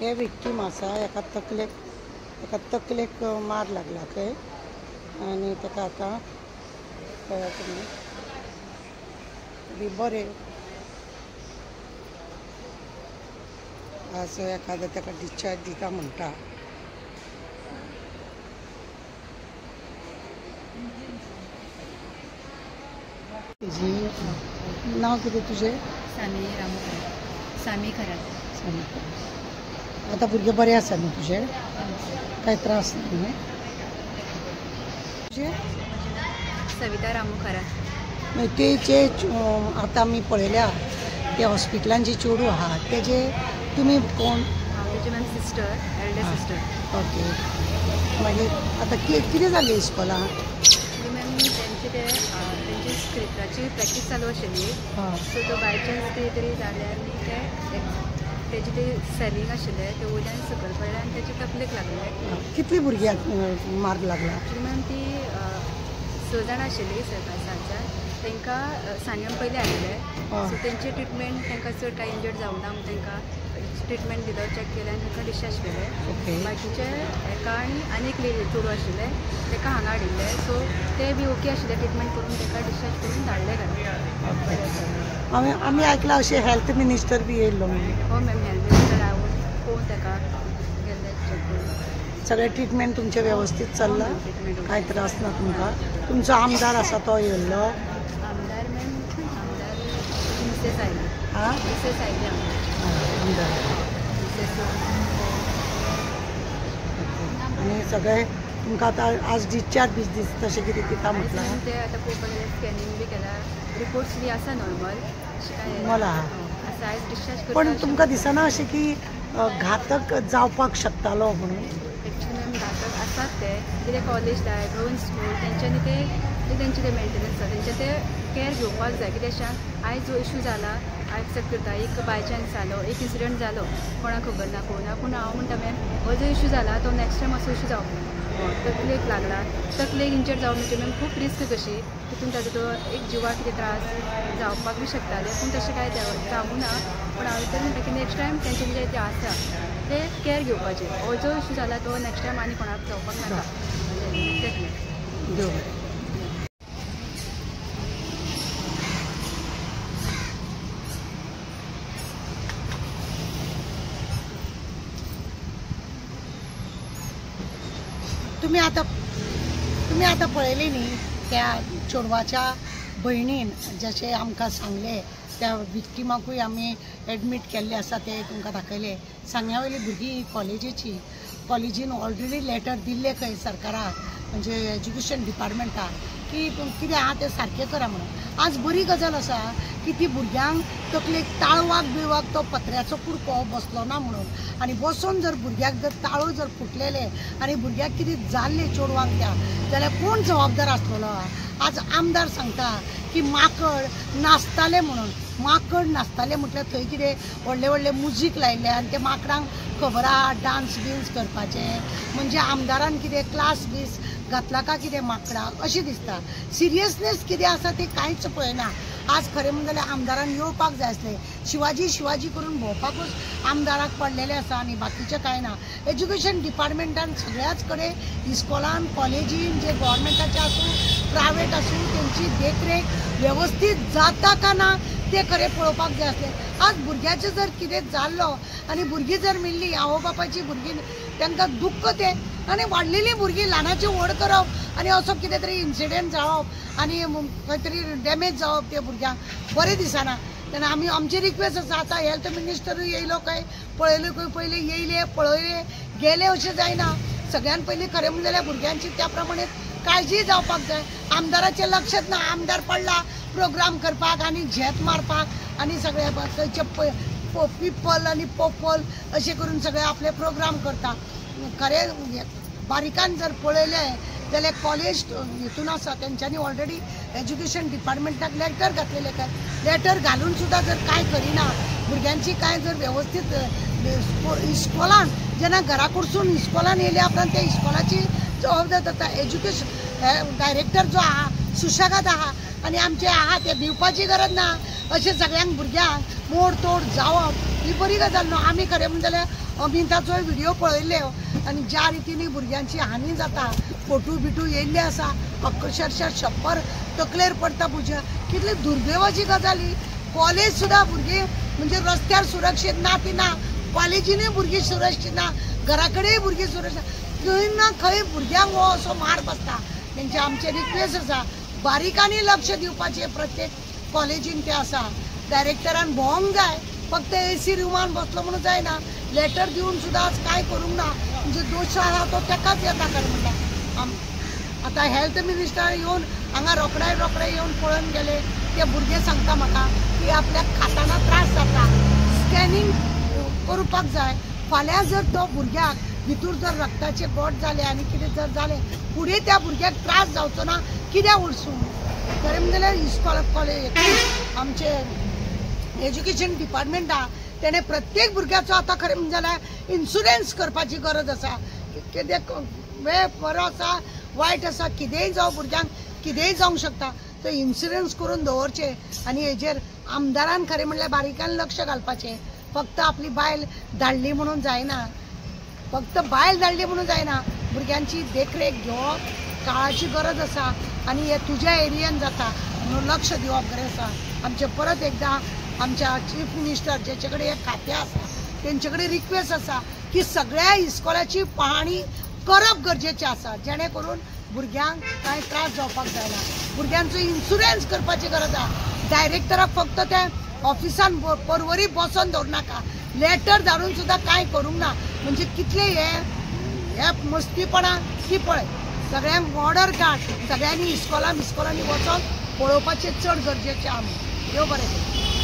हे विक्टीम आसा, एका तकलेक मार लागला खंय आनी ताका आतां पळया तुमी बरें आज एखादो ताका डिस्चार्ज दिता म्हणटा. तुजी नांव कितें तुजें? सामी रामू खरात. सामी खरात. आतां भुरगे बरे आसा न्हू तुजे? कांय त्रास ना न्हू? सविता रामू खरात. मागीर तेचे आतां आमी पळयल्या ते हॉस्पिटलान जी चेडूं आहा तेजे तुमी कोण? हांव तेजी ma'am sister, Elder sister. Okay. मागीर आतां कितें जालें इस्कॉलान? मॅम तेंची स्क्रिप्टाची प्रॅक्टीस चालू आशिल्ली. सो तो बाय चान्स कितें तरी जाल्यार तेजे ते सेलिंग आशिल्लें ते वयल्यान सकयल पडलें आनी तेजे तकलेक लागलें. कितली भुरग्यांक मार लागला? एक्चुली मॅम ती 6 जाणां आशिल्लीं सरपासांच्यान. तांकां सांग्यान पयलीं आयिल्ले. सो तेंची ट्रिटमेंट तांकां चड कांय इंजर्ड जावं ना म्हणून तांकां ट्रिटमेंट दिलो, चॅक केलें आनी तांकां डिस्चार्ज केलें. बाकीचे एका आनी एक चेडूं आशिल्लें ताका हांगा हाडिल्लें. सो ते बी ओके आशिल्ले, ट्रिटमेंट करून ताका डिस्चार्ज करून धाडले घरा. आमी आयकलां अशें हेल्थ मिनिस्टर बी येयल्लो म्हणून. हो मॅम, हेल्थ मिनिस्टर हांव पळोवन ताका गेल्ले चॅक करून. सगळें ट्रिटमेंट तुमचें वेवस्थीत चल्लां? कांय त्रास ना तुमकां? तुमचो आमदार आसा तो येयल्लो? आमदार मॅम, आमदार मिसेस आयली. मिसेस आयली आमदार. आनी सगळें तुमकां आतां आज डिस्चार्ज बी तशें कितें दिता म्हटलां? ते आतां पळोवपाक गेल्यार स्कॅनिंग बी केला, रिपोर्ट्स बी आसा नॉर्मल. नॉर्मल आहा. आसा आयज डिस्चार्ज करता. पण तुमकां दिसना अशें की घातक जावपाक शकतालो म्हणून? एक्चुली मॅम घातक आसात ते कितें कॉलेज जाय, ग्रोवन स्कूल, तेंच्यांनी तेंचे ते मेंटेनन्स आसा, तेंचे ते केअर घेवपाक जाय. कित्याक आयज जो इशू जाला, हांव एक्सेप्ट करता, एक बाय चान्स जालो, एक इन्सिडंट जालो, कोणाक खबर ना कोणा, पूण हांव म्हणटा मॅम हो जो इशू जाला तो नेक्स्ट टायम असो इशू जावंक ना. तकलेक लागला, तकलेक इंजर्ड जावं म्हणजे मॅम खूब रिस्क कशी, तितून ताजो तो एक जिवाक कितें त्रास जावपाक बी शकताले, पूण तशें कांय जावूं ना. पूण हांव तर म्हणटा की नेक्स्ट टायम तेंचे जे आसा ते केअर घेवपाचे. हो जो इशू जाला तो नेक्स्ट टायम आनी कोणाक जावपाक नाका. देव बरें. तुम्ही आता पळयली न्ही त्या चेडवाच्या भयणीन जशें आमकां सांगलें, त्या विक्टिमाकूय आमी एडमीट केल्ले आसा ते तुमकां दाखयले. सांग्या वयली भुरगीं कॉलेजीन ऑलरेडी लेटर दिल्ले खंय सरकाराक, म्हणजे एज्युकेशन डिपार्टमेंटाक, की कितें आहा तें सारकें करा म्हणून. आज बरी गजाल आसा की ती भुरग्यांक तकलेक ताळवाक बिळवाक तो पत्र्याचो कुडको बसलो ना म्हणून. आनी बसून जर भुरग्याक जर ताळो जर फुटलेले आनी भुरग्याक कितें जाल्लें चेडवांक त्या, जाल्यार कोण जबाबदार आसलेलो? आज आमदार सांगता की माकड नाचताले म्हणून. माकड नाचताले म्हटल्यार थंय कितें व्हडले व्हडले म्युजीक लायिल्ले आनी त्या माकडांक खबर आहा डान्स बिन्स करपाचें, म्हणजे आमदारान कितें क्लास बीस घातला का कितें माकडांक, अशें दिसता. सिरियसनेस कितें आसा तें कांयच पळयना. आज खरें म्हणलें जाल्यार आमदारान येवपाक जाय आसलें. शिवाजी करून भोंवपाकूच आमदाराक पडलेले आसा आनी बाकीचें कांय ना. एज्युकेशन डिपार्टमेंटान सगळ्याच कडेन इस्कॉलान कॉलेजीन जे गव्हर्मेंटाचे आसूं प्रायवेट आसूं तेंची देखरेख वेवस्थीत जाता का ना ते खरें पळोवपाक जाय आसलें. आज भुरग्याचें जर कितें जाल्लो आनी भुरगीं जर मेल्लीं, आवय बापायची भुरगीं, तांकां दुख्ख तें. आनी वाडलेलीं भुरगीं ल्हानाची व्हड करप आनी असो कितें तरी इन्सिडेंट जावप आनी खंय तरी डॅमेज जावप त्या भुरग्यांक बरें दिसना. तेन्ना आमची रिक्वेस्ट आसा, आतां हेल्थ मिनिस्टरूय येयलो काय पळयलो खंय पयलीं येयले पळयले गेले अशें जायना. सगळ्यान पयलीं खरें म्हणलें जाल्यार भुरग्यांची त्या प्रमाणे काळजी जावपाक जाय. आमदाराचें लक्षच ना. आमदार पडला प्रोग्राम करपाक आनी झेत मारपाक आनी सगळे थंयचे पिपल आनी पोपल अशें करून सगळे आपले प्रोग्राम करता. खरें बारीकान जर पळयलें जाल्यार कॉलेज हितून आसा तेंच्यांनी ऑलरेडी एज्युकेशन डिपार्टमेंटाक लेटर घातलेले काय, लेटर घालून सुद्दां जर कांय करिना, भुरग्यांची कांय जर वेवस्थीत इस्कॉलान जेन्ना घरा कडसून इस्कॉलान येयल्या उपरांत त्या इस्कॉलाची जबाबदार जाता एज्युकेशन डायरेक्टर जो आहा सुशेगाद आहा आनी आमचे आहा ते भिवपाची गरज ना. अशें सगळ्यांक भुरग्यांक मोड तोड जावप ही बरी गजाल न्हू. आमी खरें म्हणलें जाल्यार अमिताचो व्हिडिओ पळयल्ले आनी ज्या रितीनी भुरग्यांची हानी जाता, फोटू बिटू येयल्ले आसा, अक्षरशः छप्पर तकलेर पडटा भुरग्यां. कितली दुर्दैवाची गजाल ही. कॉलेज सुद्दां भुरगीं म्हणजे रस्त्यार सुरक्षीत ना ती ना, कॉलेजीनूय भुरगीं सुरक्षीत ना, घरा कडेनय भुरगीं सुरक्षीत ना. खंय ना खंय भुरग्यांक हो असो मार बसता. तेंचे आमचे रिक्वेस्ट आसा, बारीकांनी लक्ष दिवपाचें. प्रत्येक कॉलेजीन ते आसा, डायरेक्टरान भोवंक जाय. फक्त AC रुमान बसलो म्हणून जायना. लेटर दिवन सुद्दां आज कांय करूंक ना. म्हणजे दोश आहा तो तेकाच येता खरें म्हणटा. आतां हेल्थ मिनिस्टर येवन हांगा रोखडे येवन पळोवन गेले. ते भुरगे सांगता म्हाका की आपल्याक खाताना त्रास जाता, स्कॅनिंग करपाक जाय. फाल्यां जर तो भुरग्याक भितूर जर रक्ताचे गोट जाले आनी कितें जर जालें, फुडें त्या भुरग्याक त्रास जावचो ना. कित्याक उरसूं खरें म्हणल्यार इस्कॉल कॉलेज आमचे एज्युकेशन डिपार्टमेंट आहा, तेणें प्रत्येक भुरग्याचो आतां खरें म्हणजे जाल्यार इन्शुरन्स करपाची गरज आसा. कितें वेळ बरो आसा वायट आसा, कितेंय जावं भुरग्यांक कितेंय जावंक शकता. तो इन्शुरन्स करून दवरचे आनी हेजेर आमदारान खरें म्हणल्यार बारीकान लक्ष घालपाचें. फक्त आपली बायल धाडली म्हणून जायना, फक्त बायल धाडली म्हणून जायना. भुरग्यांची देखरेख घेवप काळाची गरज आसा आनी हे तुज्या एरियेन जाता म्हणून लक्ष दिवप गरज आसा. आमचे परत एकदां आमच्या चीफ मिनिस्टर जेचे कडेन हे खातें आसा तेंचे कडेन रिक्वेस्ट आसा की सगळ्या इस्कॉलाची पाहणी करप गरजेचें आसा, जेणे करून भुरग्यांक कांय त्रास जावपाक जायना. भुरग्यांचो इन्शुरन्स करपाची गरज आसा. डायरेक्टराक फक्त ते ऑफिसान परवरी बसोन दवरनाका, लेटर धाडून सुद्दां कांय करूंक ना. म्हणजे कितले हे मस्तीपणा की पळय. सगळ्यांक ऑर्डर काड, सगळ्यांनी इस्कॉलांनी वचोन पळोवपाचें चड गरजेचें आमी. देव बरें.